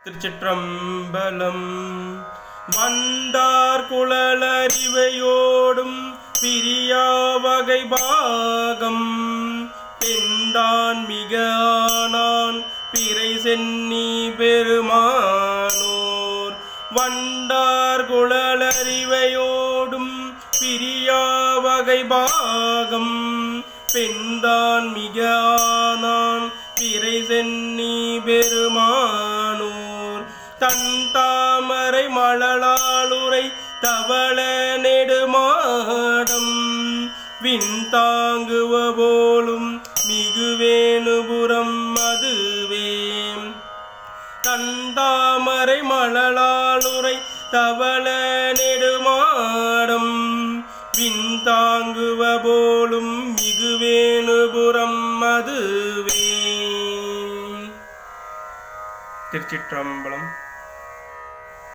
திருச்சிற்றம்பலம். வந்தார் குழலறிவையோடும் பிரியா வகை பாகம் பெண்டான் மிக ஆனான் பிறை சென்னி பெருமானோர். வந்தார் குழலறிவையோடும் பிரியா வகை பாகம் பெண்டான் மிக ஆனான் பிறை சென்னி பெருமானோர். தன் தாமரை மழலாளுரை தவள நெடுமாடம் விண் தாங்குவ போலும் மிகுவேணுபுரம் அதுவே. தன் தாமரை மழலாளுரை தவள நெடுமாடம் விண் தாங்குவ போலும் மிகுவேணுபுரம் அதுவே. திருச்சிற்றம்பலம்.